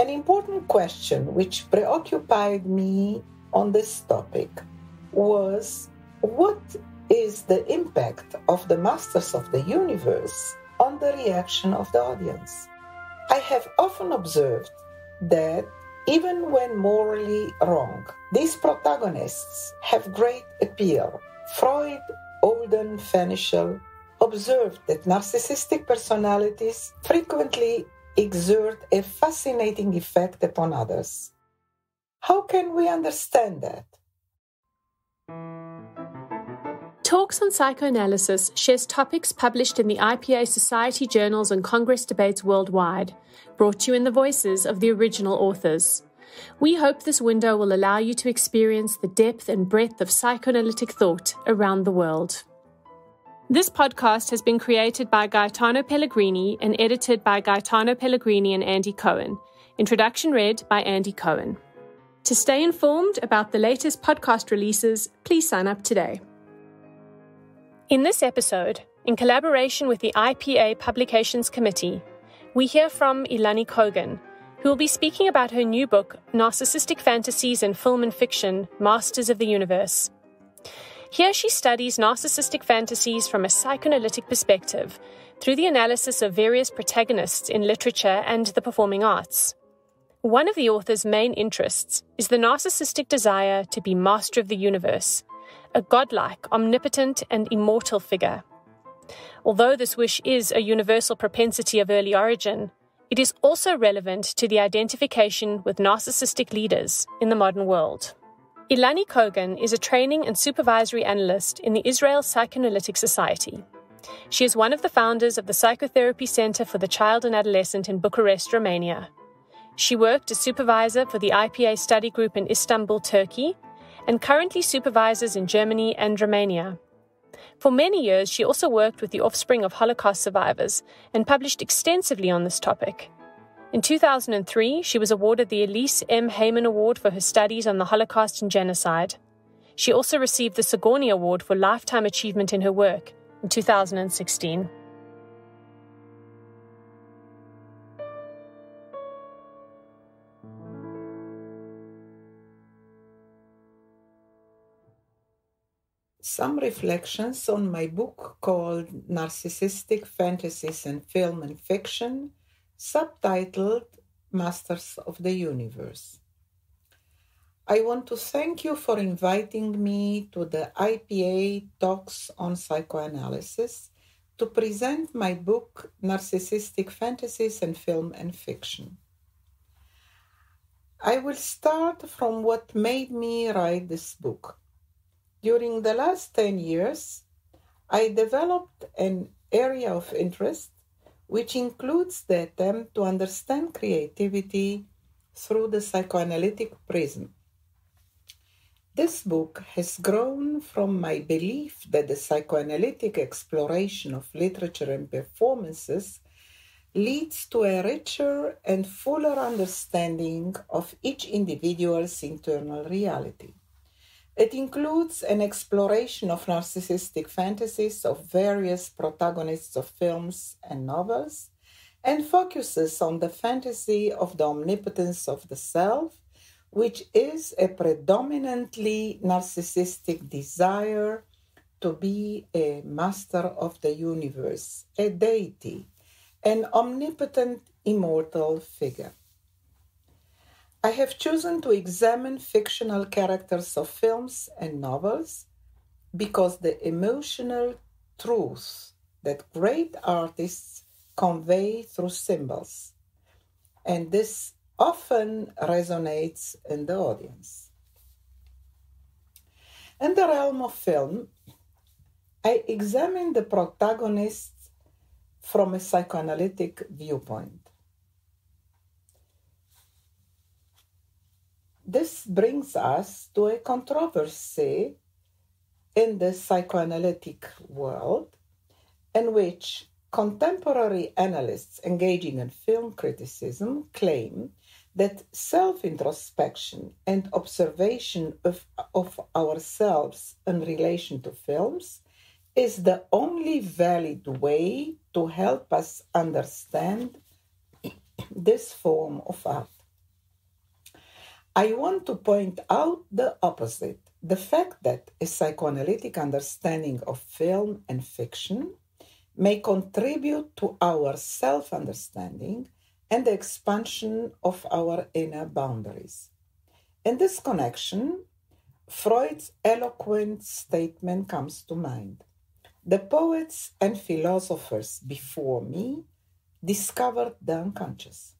An important question which preoccupied me on this topic was, what is the impact of the masters of the universe on the reaction of the audience? I have often observed that even when morally wrong, these protagonists have great appeal. Freud, Olden, Fenichel observed that narcissistic personalities frequently exert a fascinating effect upon others. How can we understand that? Talks on Psychoanalysis shares topics published in the IPA Society journals and Congress debates worldwide, brought to you in the voices of the original authors. We hope this window will allow you to experience the depth and breadth of psychoanalytic thought around the world. This podcast has been created by Gaetano Pellegrini and edited by Gaetano Pellegrini and Andy Cohen. Introduction read by Andy Cohen. To stay informed about the latest podcast releases, please sign up today. In this episode, in collaboration with the IPA Publications Committee, we hear from Ilany Kogan, who will be speaking about her new book, Narcissistic Fantasies in Film and Fiction, Masters of the Universe. Here she studies narcissistic fantasies from a psychoanalytic perspective through the analysis of various protagonists in literature and the performing arts. One of the author's main interests is the narcissistic desire to be master of the universe, a godlike, omnipotent, and immortal figure. Although this wish is a universal propensity of early origin, it is also relevant to the identification with narcissistic leaders in the modern world. Ilany Kogan is a Training and Supervisory Analyst in the Israel Psychoanalytic Society. She is one of the founders of the Psychotherapy Centre for the Child and Adolescent in Bucharest, Romania. She worked as supervisor for the IPA Study Group in Istanbul, Turkey, and currently supervises in Germany and Romania. For many years, she also worked with the offspring of Holocaust survivors and published extensively on this topic. In 2003, she was awarded the Elise M. Hayman Award for her studies on the Holocaust and Genocide. She also received the Sigourney Award for lifetime achievement in her work in 2016. Some reflections on my book called Narcissistic Fantasies in Film and Fiction, subtitled Masters of the Universe. I want to thank you for inviting me to the IPA Talks on Psychoanalysis to present my book Narcissistic Fantasies in Film and Fiction. I will start from what made me write this book. During the last 10 years, I developed an area of interest which includes the attempt to understand creativity through the psychoanalytic prism. This book has grown from my belief that the psychoanalytic exploration of literature and performances leads to a richer and fuller understanding of each individual's internal reality. It includes an exploration of narcissistic fantasies of various protagonists of films and novels, and focuses on the fantasy of the omnipotence of the self, which is a predominantly narcissistic desire to be a master of the universe, a deity, an omnipotent, immortal figure. I have chosen to examine fictional characters of films and novels because the emotional truth that great artists convey through symbols, and this often resonates in the audience. In the realm of film, I examine the protagonists from a psychoanalytic viewpoint. This brings us to a controversy in the psychoanalytic world in which contemporary analysts engaging in film criticism claim that self-introspection and observation of ourselves in relation to films is the only valid way to help us understand this form of art. I want to point out the opposite, the fact that a psychoanalytic understanding of film and fiction may contribute to our self-understanding and the expansion of our inner boundaries. In this connection, Freud's eloquent statement comes to mind. The poets and philosophers before me discovered the unconscious.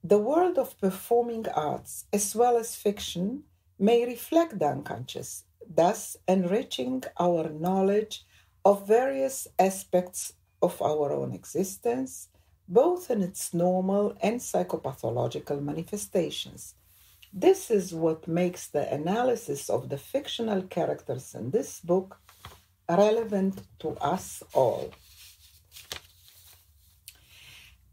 The world of performing arts, as well as fiction, may reflect the unconscious, thus enriching our knowledge of various aspects of our own existence, both in its normal and psychopathological manifestations. This is what makes the analysis of the fictional characters in this book relevant to us all.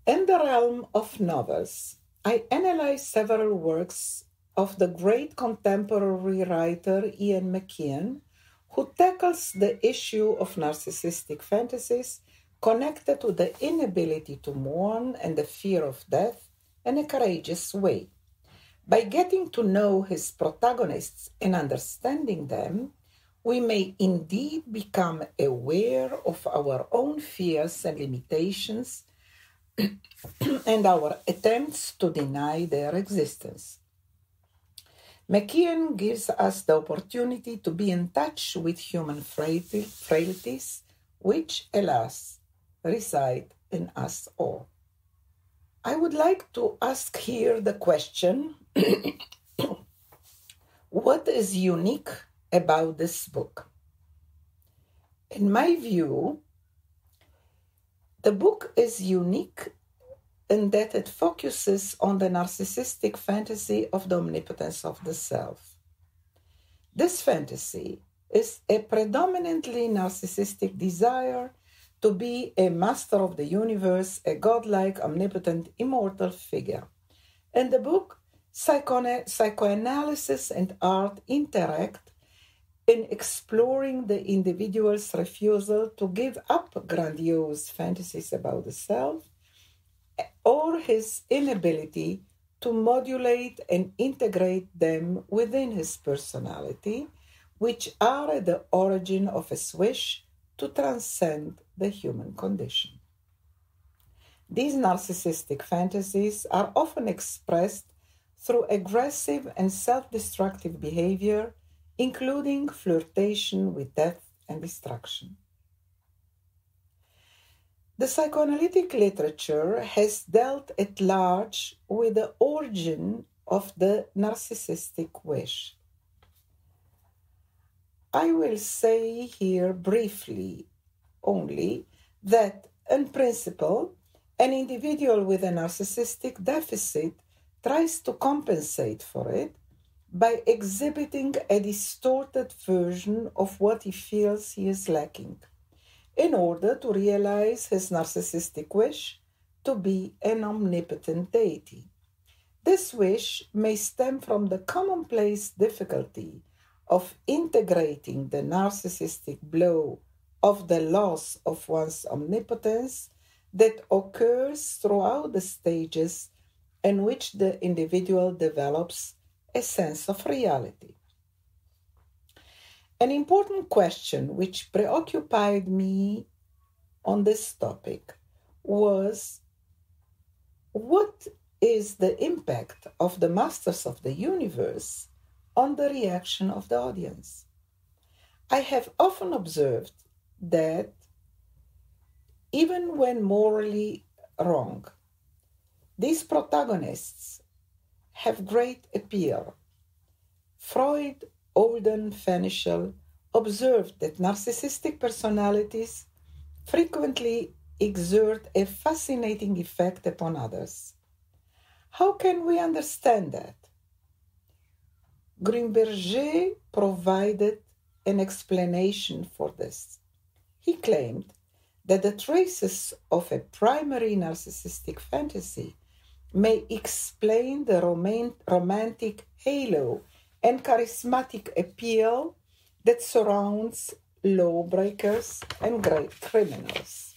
In the realm of novels, I analyze several works of the great contemporary writer Ian McKean, who tackles the issue of narcissistic fantasies connected to the inability to mourn and the fear of death in a courageous way. By getting to know his protagonists and understanding them, we may indeed become aware of our own fears and limitations and our attempts to deny their existence. McKean gives us the opportunity to be in touch with human frailties, which, alas, reside in us all. I would like to ask here the question, what is unique about this book? In my view, the book is unique in that it focuses on the narcissistic fantasy of the omnipotence of the self. This fantasy is a predominantly narcissistic desire to be a master of the universe, a godlike, omnipotent, immortal figure. In the book, psychoanalysis and art interact in exploring the individual's refusal to give up grandiose fantasies about the self, or his inability to modulate and integrate them within his personality, which are at the origin of his wish to transcend the human condition. These narcissistic fantasies are often expressed through aggressive and self-destructive behavior, including flirtation with death and destruction. The psychoanalytic literature has dealt at large with the origin of the narcissistic wish. I will say here briefly only that, in principle, an individual with a narcissistic deficit tries to compensate for it by exhibiting a distorted version of what he feels he is lacking, in order to realize his narcissistic wish to be an omnipotent deity. This wish may stem from the commonplace difficulty of integrating the narcissistic blow of the loss of one's omnipotence that occurs throughout the stages in which the individual develops a sense of reality. An important question which preoccupied me on this topic was, what is the impact of the masters of the universe on the reaction of the audience? I have often observed that even when morally wrong, these protagonists have great appeal. Freud, Olden, Fenichel observed that narcissistic personalities frequently exert a fascinating effect upon others. How can we understand that? Greenberger provided an explanation for this. He claimed that the traces of a primary narcissistic fantasy may explain the romantic halo and charismatic appeal that surrounds lawbreakers and great criminals.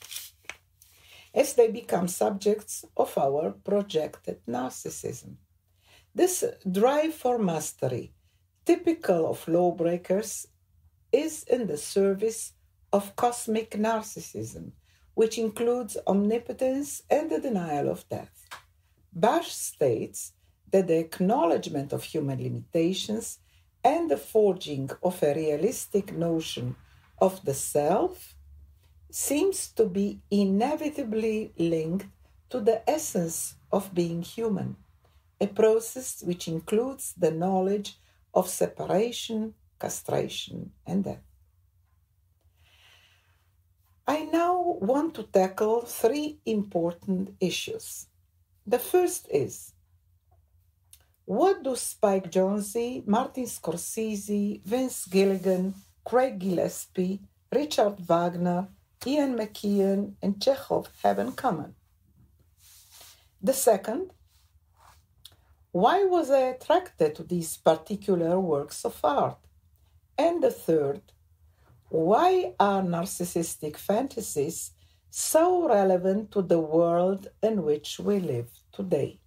as they become subjects of our projected narcissism. This drive for mastery, typical of lawbreakers, is in the service of cosmic narcissism, which includes omnipotence and the denial of death. Bash states that the acknowledgement of human limitations and the forging of a realistic notion of the self seems to be inevitably linked to the essence of being human, a process which includes the knowledge of separation, castration, and death. I now want to tackle 3 important issues. The first is, what do Spike Jonze, Martin Scorsese, Vince Gilligan, Craig Gillespie, Richard Wagner, Ian McKeon, and Chekhov have in common? The second, why was I attracted to these particular works of art? And the third, why are narcissistic fantasies so relevant to the world in which we live today?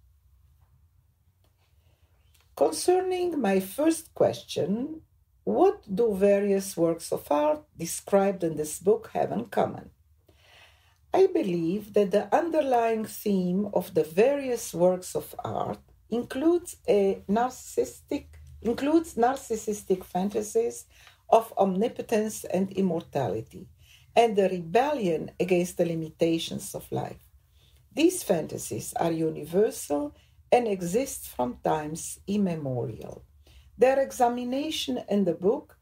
Concerning my first question, what do various works of art described in this book have in common? I believe that the underlying theme of the various works of art includes narcissistic fantasies of omnipotence and immortality, and the rebellion against the limitations of life. These fantasies are universal and exist from times immemorial. Their examination in the book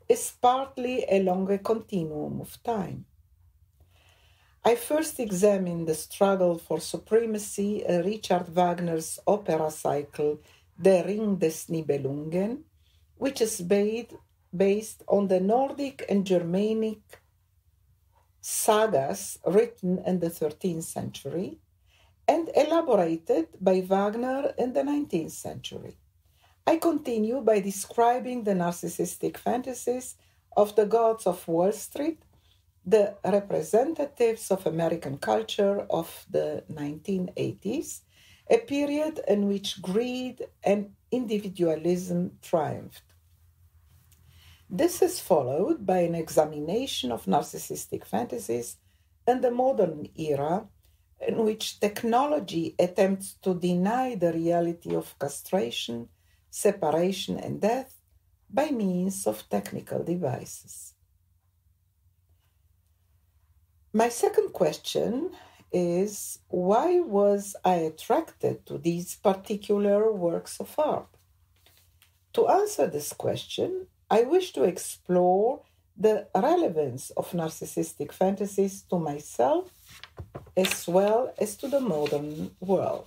is partly along a continuum of time. I first examined the struggle for supremacy in Richard Wagner's opera cycle Der Ring des Nibelungen, which is based on the Nordic and Germanic sagas written in the 13th century and elaborated by Wagner in the 19th century. I continue by describing the narcissistic fantasies of the gods of Wall Street, the representatives of American culture of the 1980s, a period in which greed and individualism triumphed. This is followed by an examination of narcissistic fantasies in the modern era, in which technology attempts to deny the reality of castration, separation, and death by means of technical devices. My second question is, why was I attracted to these particular works of art? To answer this question, I wish to explore the relevance of narcissistic fantasies to myself as well as to the modern world.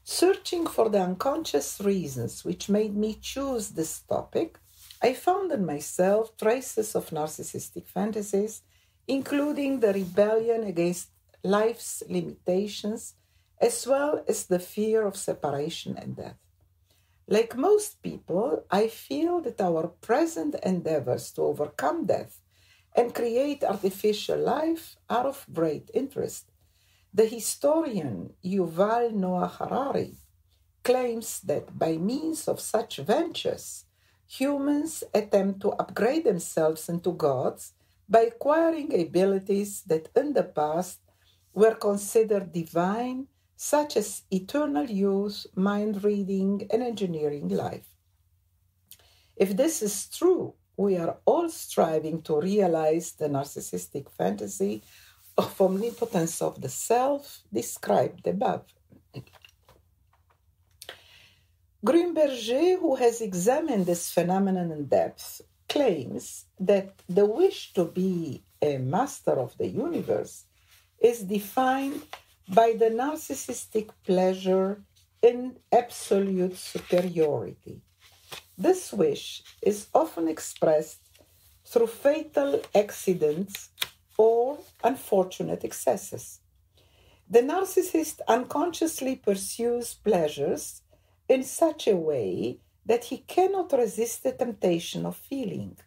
Searching for the unconscious reasons which made me choose this topic, I found in myself traces of narcissistic fantasies, including the rebellion against life's limitations, as well as the fear of separation and death. Like most people, I feel that our present endeavors to overcome death and create artificial life are of great interest. The historian Yuval Noah Harari claims that by means of such ventures, humans attempt to upgrade themselves into gods by acquiring abilities that in the past were considered divine, such as eternal youth, mind reading, and engineering life. If this is true, we are all striving to realize the narcissistic fantasy of omnipotence of the self described above. Greenberger, who has examined this phenomenon in depth, claims that the wish to be a master of the universe is defined by the narcissistic pleasure in absolute superiority. This wish is often expressed through fatal accidents or unfortunate excesses. The narcissist unconsciously pursues pleasures in such a way that he cannot resist the temptation of feeling,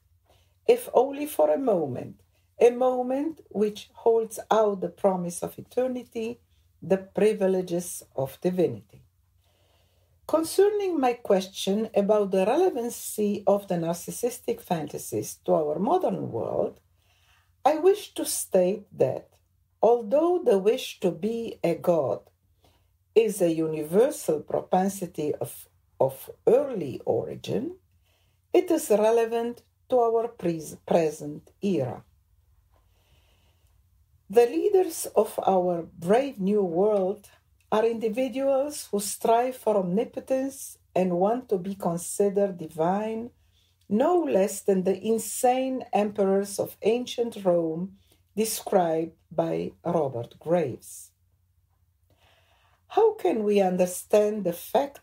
if only for a moment, a moment which holds out the promise of eternity, the privileges of divinity. Concerning my question about the relevancy of the narcissistic fantasies to our modern world, I wish to state that although the wish to be a god is a universal propensity of early origin, it is relevant to our present era. The leaders of our brave new world are individuals who strive for omnipotence and want to be considered divine, no less than the insane emperors of ancient Rome described by Robert Graves. How can we understand the fact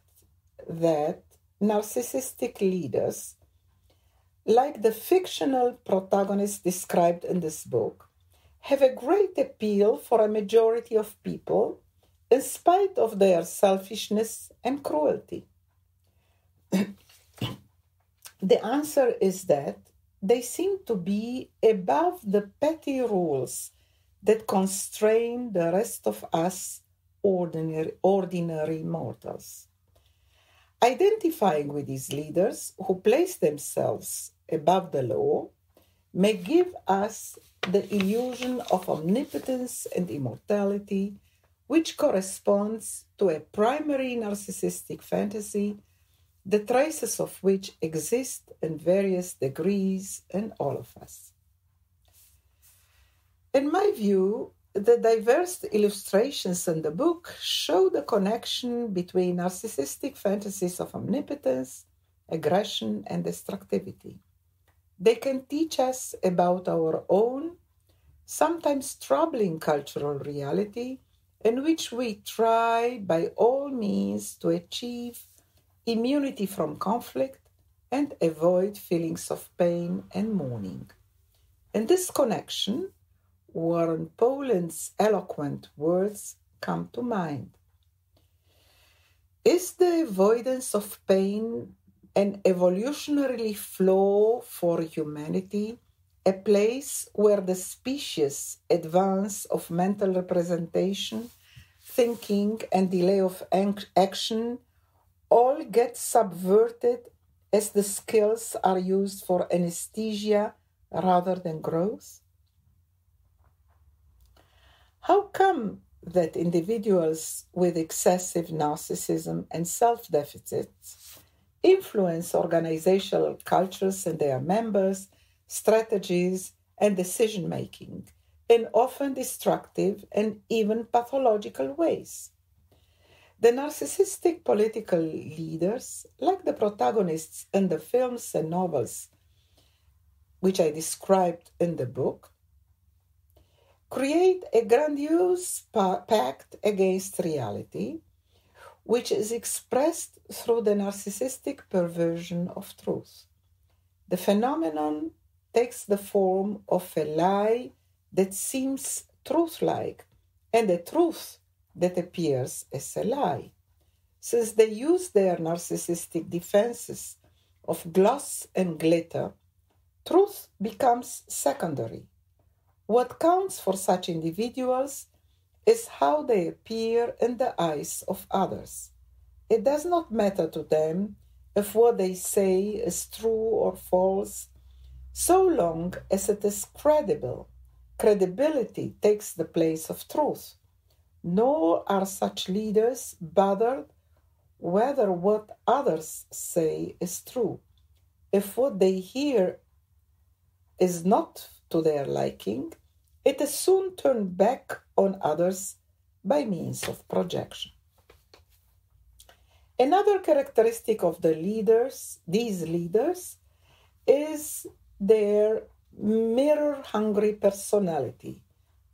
that narcissistic leaders, like the fictional protagonists described in this book, have a great appeal for a majority of people in spite of their selfishness and cruelty? The answer is that they seem to be above the petty rules that constrain the rest of us ordinary mortals. Identifying with these leaders who place themselves above the law may give us the illusion of omnipotence and immortality, which corresponds to a primary narcissistic fantasy, the traces of which exist in various degrees in all of us. In my view, the diverse illustrations in the book show the connection between narcissistic fantasies of omnipotence, aggression, and destructivity. They can teach us about our own, sometimes troubling cultural reality, in which we try by all means to achieve immunity from conflict and avoid feelings of pain and mourning. In this connection, Warren Poland's eloquent words come to mind. Is the avoidance of pain an evolutionary flaw for humanity, a place where the specious advance of mental representation, thinking, and delay of action all get subverted as the skills are used for anesthesia rather than growth? How come that individuals with excessive narcissism and self-deficits influence organizational cultures and their members, strategies, and decision-making in often destructive and even pathological ways? The narcissistic political leaders, like the protagonists in the films and novels which I described in the book, create a grandiose pact against reality, which is expressed through the narcissistic perversion of truth. The phenomenon takes the form of a lie that seems truth-like and a truth that appears as a lie. Since they use their narcissistic defenses of gloss and glitter, truth becomes secondary. What counts for such individuals is how they appear in the eyes of others. It does not matter to them if what they say is true or false, so long as it is credible. Credibility takes the place of truth. Nor are such leaders bothered whether what others say is true. If what they hear is not to their liking, it is soon turned back on others by means of projection. Another characteristic of these leaders, is their mirror-hungry personality,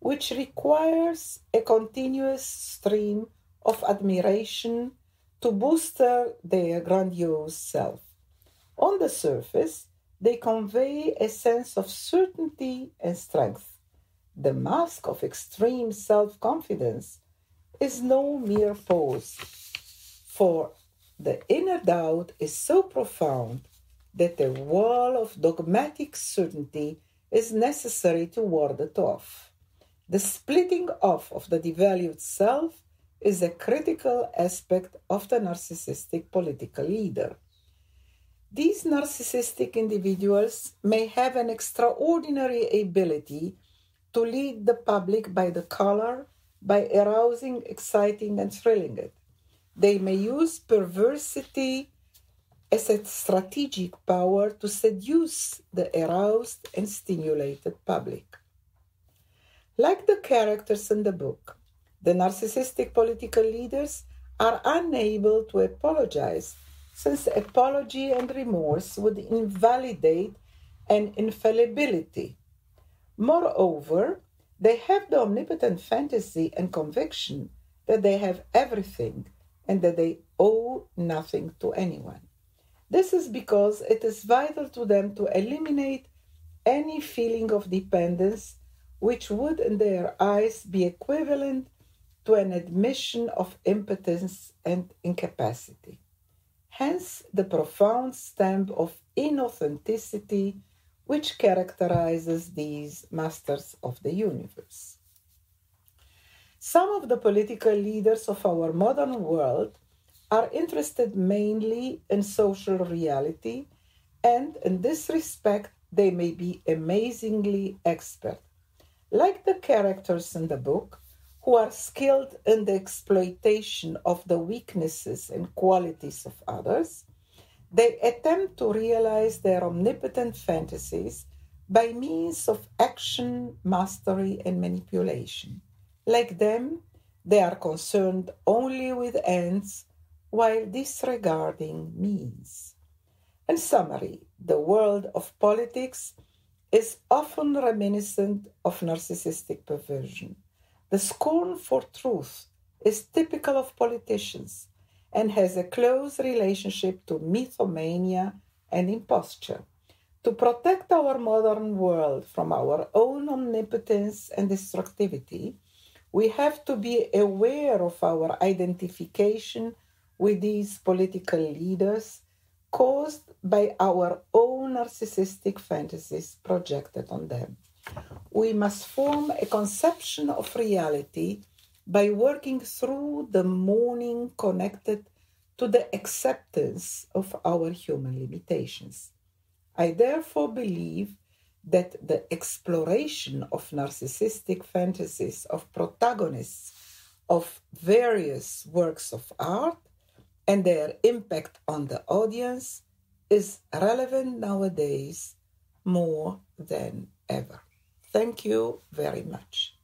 which requires a continuous stream of admiration to booster their grandiose self. On the surface, they convey a sense of certainty and strength. The mask of extreme self-confidence is no mere pose, for the inner doubt is so profound that a wall of dogmatic certainty is necessary to ward it off. The splitting off of the devalued self is a critical aspect of the narcissistic political leader. These narcissistic individuals may have an extraordinary ability to lead the public by the collar, by arousing, exciting, and thrilling it. They may use perversity as a strategic power to seduce the aroused and stimulated public. Like the characters in the book, the narcissistic political leaders are unable to apologize, since apology and remorse would invalidate an infallibility. Moreover, they have the omnipotent fantasy and conviction that they have everything and that they owe nothing to anyone. This is because it is vital to them to eliminate any feeling of dependence, which would in their eyes be equivalent to an admission of impotence and incapacity. Hence the profound stamp of inauthenticity which characterizes these masters of the universe. Some of the political leaders of our modern world are interested mainly in social reality, and in this respect they may be amazingly expert. Like the characters in the book, who are skilled in the exploitation of the weaknesses and qualities of others, they attempt to realize their omnipotent fantasies by means of action, mastery, and manipulation. Like them, they are concerned only with ends while disregarding means. In summary, the world of politics is often reminiscent of narcissistic perversion. The scorn for truth is typical of politicians and has a close relationship to mythomania and imposture. To protect our modern world from our own omnipotence and destructivity, we have to be aware of our identification with these political leaders caused by our own narcissistic fantasies projected on them. We must form a conception of reality by working through the mourning connected to the acceptance of our human limitations. I therefore believe that the exploration of narcissistic fantasies of protagonists of various works of art and their impact on the audience is relevant nowadays more than ever. Thank you very much.